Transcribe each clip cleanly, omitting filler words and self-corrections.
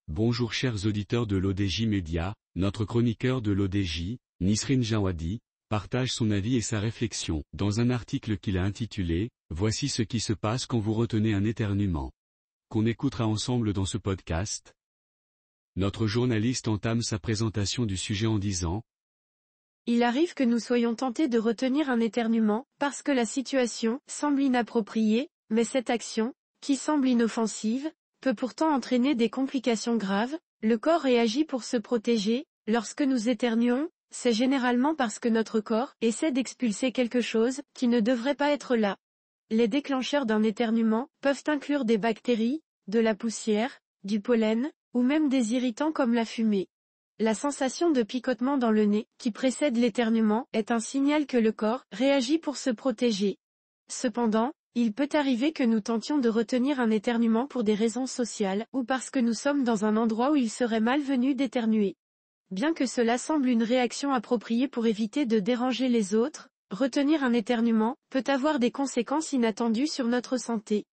Bonjour chers auditeurs de l'ODJ Média, notre chroniqueur de l'ODJ, Nisrine Jawadi, partage son avis et sa réflexion, dans un article qu'il a intitulé « Voici ce qui se passe quand vous retenez un éternuement », qu'on écoutera ensemble dans ce podcast. Notre journaliste entame sa présentation du sujet en disant « Il arrive que nous soyons tentés de retenir un éternuement, parce que la situation semble inappropriée, mais cette action, qui semble inoffensive, peut pourtant entraîner des complications graves. Le corps réagit pour se protéger. Lorsque nous éternuons, c'est généralement parce que notre corps essaie d'expulser quelque chose qui ne devrait pas être là. Les déclencheurs d'un éternuement peuvent inclure des bactéries, de la poussière, du pollen, ou même des irritants comme la fumée. La sensation de picotement dans le nez, qui précède l'éternuement, est un signal que le corps réagit pour se protéger. Cependant, il peut arriver que nous tentions de retenir un éternuement pour des raisons sociales, ou parce que nous sommes dans un endroit où il serait malvenu d'éternuer. Bien que cela semble une réaction appropriée pour éviter de déranger les autres, retenir un éternuement peut avoir des conséquences inattendues sur notre santé.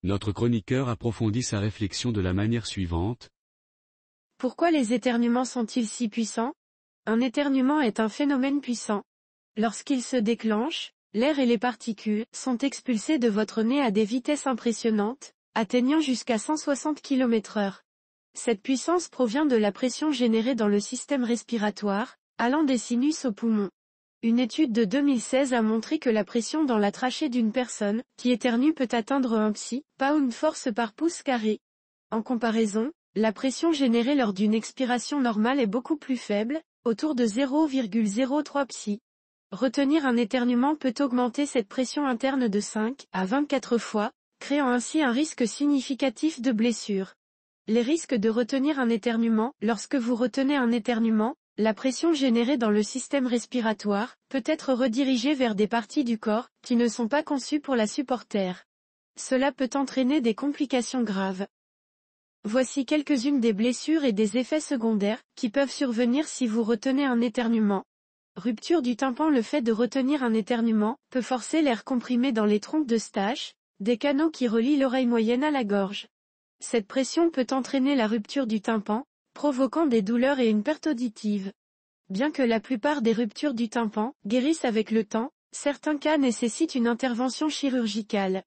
Notre chroniqueur approfondit sa réflexion de la manière suivante. Pourquoi les éternuements sont-ils si puissants ? Un éternuement est un phénomène puissant. Lorsqu'il se déclenche, l'air et les particules sont expulsés de votre nez à des vitesses impressionnantes, atteignant jusqu'à 160 km/h. Cette puissance provient de la pression générée dans le système respiratoire, allant des sinus aux poumons. Une étude de 2016 a montré que la pression dans la trachée d'une personne qui éternue peut atteindre un pound force par pouce carré. En comparaison, la pression générée lors d'une expiration normale est beaucoup plus faible, autour de 0,03 psi. Retenir un éternuement peut augmenter cette pression interne de 5 à 24 fois, créant ainsi un risque significatif de blessure. Les risques de retenir un éternuement. Lorsque vous retenez un éternuement, la pression générée dans le système respiratoire peut être redirigée vers des parties du corps qui ne sont pas conçues pour la supporter. Cela peut entraîner des complications graves. Voici quelques-unes des blessures et des effets secondaires qui peuvent survenir si vous retenez un éternuement. Rupture du tympan. Le fait de retenir un éternuement peut forcer l'air comprimé dans les trompes d'Eustache, des canaux qui relient l'oreille moyenne à la gorge. Cette pression peut entraîner la rupture du tympan, provoquant des douleurs et une perte auditive. Bien que la plupart des ruptures du tympan guérissent avec le temps, certains cas nécessitent une intervention chirurgicale.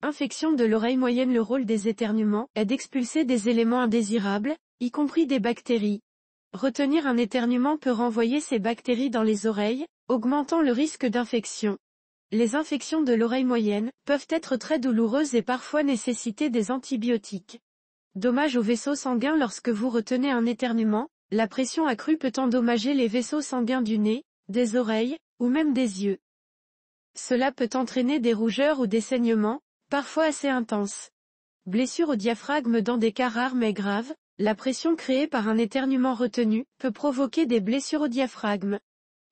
Infection de l'oreille moyenne. Le rôle des éternuements est d'expulser des éléments indésirables, y compris des bactéries. Retenir un éternuement peut renvoyer ces bactéries dans les oreilles, augmentant le risque d'infection. Les infections de l'oreille moyenne peuvent être très douloureuses et parfois nécessiter des antibiotiques. Dommages aux vaisseaux sanguins. Lorsque vous retenez un éternuement, la pression accrue peut endommager les vaisseaux sanguins du nez, des oreilles, ou même des yeux. Cela peut entraîner des rougeurs ou des saignements, parfois assez intenses. Blessure au diaphragme. Dans des cas rares mais graves, la pression créée par un éternuement retenu peut provoquer des blessures au diaphragme.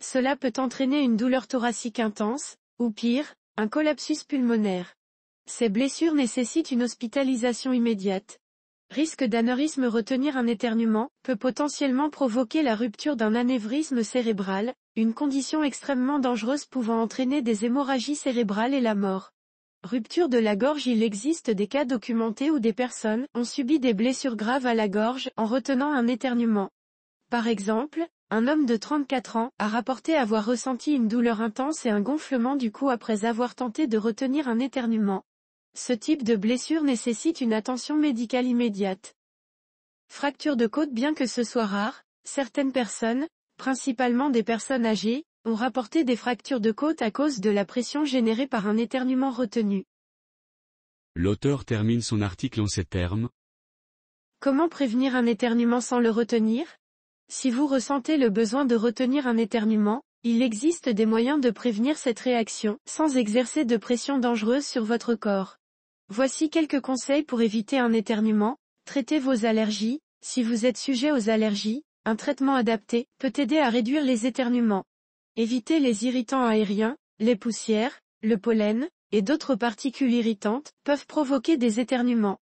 Cela peut entraîner une douleur thoracique intense, ou pire, un collapsus pulmonaire. Ces blessures nécessitent une hospitalisation immédiate. Risque d'anévrisme. Retenir un éternuement peut potentiellement provoquer la rupture d'un anévrisme cérébral, une condition extrêmement dangereuse pouvant entraîner des hémorragies cérébrales et la mort. Rupture de la gorge. Il existe des cas documentés où des personnes ont subi des blessures graves à la gorge en retenant un éternuement. Par exemple, un homme de 34 ans a rapporté avoir ressenti une douleur intense et un gonflement du cou après avoir tenté de retenir un éternuement. Ce type de blessure nécessite une attention médicale immédiate. Fracture de côte. Bien que ce soit rare, certaines personnes, principalement des personnes âgées, ont rapporté des fractures de côte à cause de la pression générée par un éternuement retenu. L'auteur termine son article en ces termes. Comment prévenir un éternuement sans le retenir ? Si vous ressentez le besoin de retenir un éternuement, il existe des moyens de prévenir cette réaction, sans exercer de pression dangereuse sur votre corps. Voici quelques conseils pour éviter un éternuement. Traitez vos allergies. Si vous êtes sujet aux allergies, un traitement adapté peut aider à réduire les éternuements. Évitez les irritants aériens. Les poussières, le pollen, et d'autres particules irritantes peuvent provoquer des éternuements.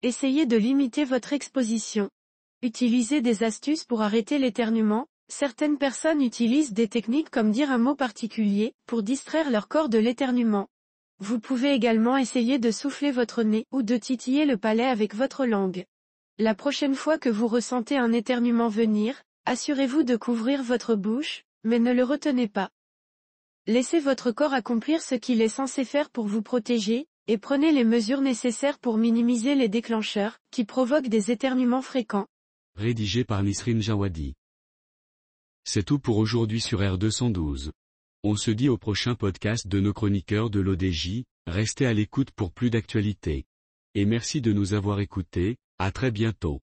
Essayez de limiter votre exposition. Utilisez des astuces pour arrêter l'éternuement. Certaines personnes utilisent des techniques comme dire un mot particulier pour distraire leur corps de l'éternuement. Vous pouvez également essayer de souffler votre nez ou de titiller le palais avec votre langue. La prochaine fois que vous ressentez un éternuement venir, assurez-vous de couvrir votre bouche, mais ne le retenez pas. Laissez votre corps accomplir ce qu'il est censé faire pour vous protéger, et prenez les mesures nécessaires pour minimiser les déclencheurs, qui provoquent des éternuements fréquents. Rédigé par Nisrine Jawadi. C'est tout pour aujourd'hui sur R212. On se dit au prochain podcast de nos chroniqueurs de l'ODJ, restez à l'écoute pour plus d'actualités. Et merci de nous avoir écoutés, à très bientôt.